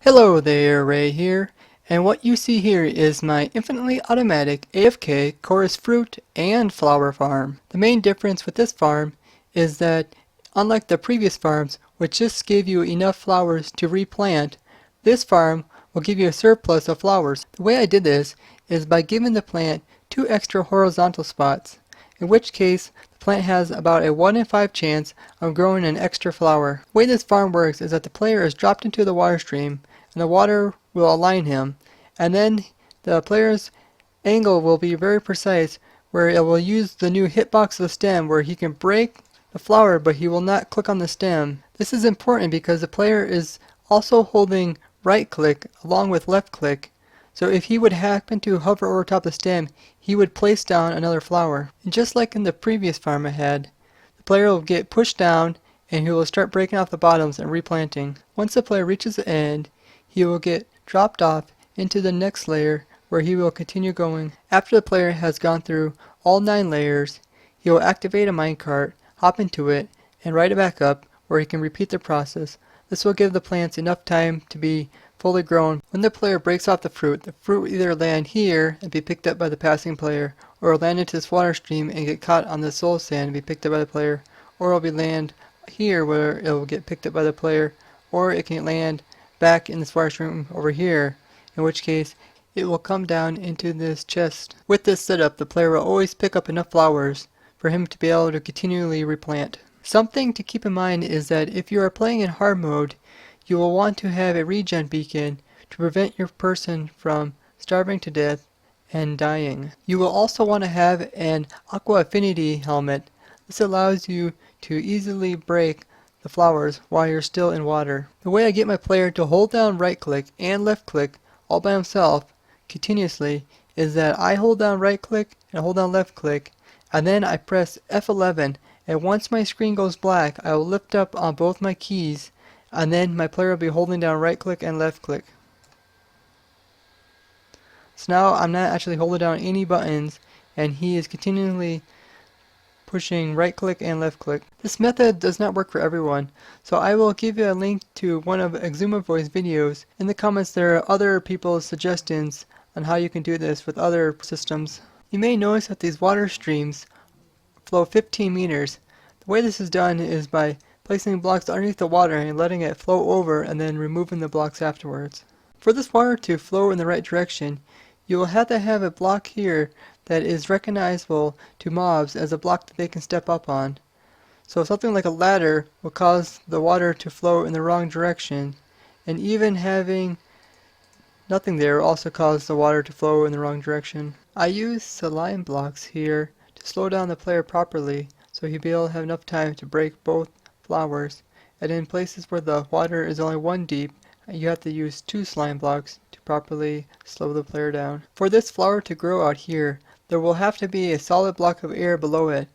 Hello there, Ray here, and what you see here is my infinitely automatic AFK chorus fruit and flower farm. The main difference with this farm is that unlike the previous farms, which just gave you enough flowers to replant, this farm will give you a surplus of flowers. The way I did this is by giving the plant 2 extra horizontal spots, in which case the plant has about a 1 in 5 chance of growing an extra flower. The way this farm works is that the player is dropped into the water stream and the water will align him, and then the player's angle will be very precise where it will use the new hitbox of the stem where he can break the flower but he will not click on the stem. This is important because the player is also holding right click along with left click, so if he would happen to hover over top of the stem he would place down another flower. And just like in the previous farm I had, the player will get pushed down and he will start breaking off the bottoms and replanting. Once the player reaches the end, he will get dropped off into the next layer where he will continue going. After the player has gone through all 9 layers, he will activate a minecart, hop into it, and ride it back up where he can repeat the process. This will give the plants enough time to be fully grown. When the player breaks off the fruit will either land here and be picked up by the passing player, or land into this water stream and get caught on the soul sand and be picked up by the player, or it will be land here where it will get picked up by the player, or it can land back in this water stream over here, in which case it will come down into this chest. With this setup, the player will always pick up enough flowers for him to be able to continually replant. Something to keep in mind is that if you are playing in hard mode, you will want to have a regen beacon to prevent your person from starving to death and dying. You will also want to have an aqua affinity helmet. This allows you to easily break the flowers while you're still in water. The way I get my player to hold down right click and left click all by himself continuously is that I hold down right click and hold down left click, and then I press F11, and once my screen goes black I will lift up on both my keys, and then my player will be holding down right click and left click. So now I'm not actually holding down any buttons and he is continually pushing right click and left click. This method does not work for everyone, so I will give you a link to one of xisumavoid's videos. In the comments there are other people's suggestions on how you can do this with other systems. You may notice that these water streams flow 15 meters. The way this is done is by placing blocks underneath the water and letting it flow over and then removing the blocks afterwards. For this water to flow in the right direction, you will have to have a block here that is recognizable to mobs as a block that they can step up on. So something like a ladder will cause the water to flow in the wrong direction, and even having nothing there will also cause the water to flow in the wrong direction. I use saline blocks here to slow down the player properly so he'll be able to have enough time to break both flowers, and in places where the water is only 1 deep you have to use 2 slime blocks to properly slow the player down. For this flower to grow out here, there will have to be a solid block of air below it.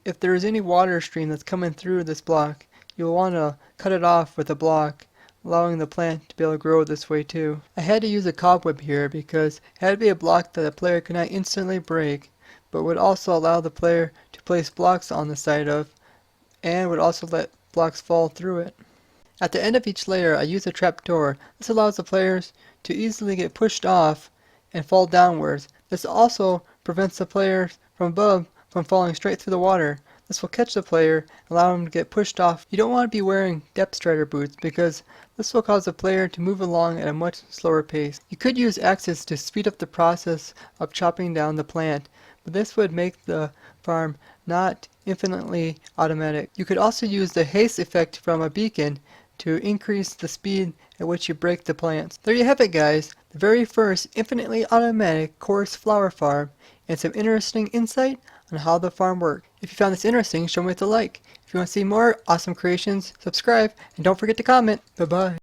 If there is any water stream that's coming through this block, you'll want to cut it off with a block, allowing the plant to be able to grow this way too. I had to use a cobweb here because it had to be a block that the player could not instantly break, but would also allow the player to place blocks on the side of, and would also let blocks fall through it. At the end of each layer I use a trapdoor. This allows the players to easily get pushed off and fall downwards. This also prevents the players from above from falling straight through the water. This will catch the player and allow him to get pushed off. You don't want to be wearing depth strider boots because this will cause the player to move along at a much slower pace. You could use axes to speed up the process of chopping down the plant, but this would make the farm not infinitely automatic. You could also use the haste effect from a beacon to increase the speed at which you break the plants. There you have it guys, the very first infinitely automatic chorus flower farm, and some interesting insight on how the farm works. If you found this interesting, show me with a like. If you want to see more awesome creations, subscribe, and don't forget to comment. Bye bye.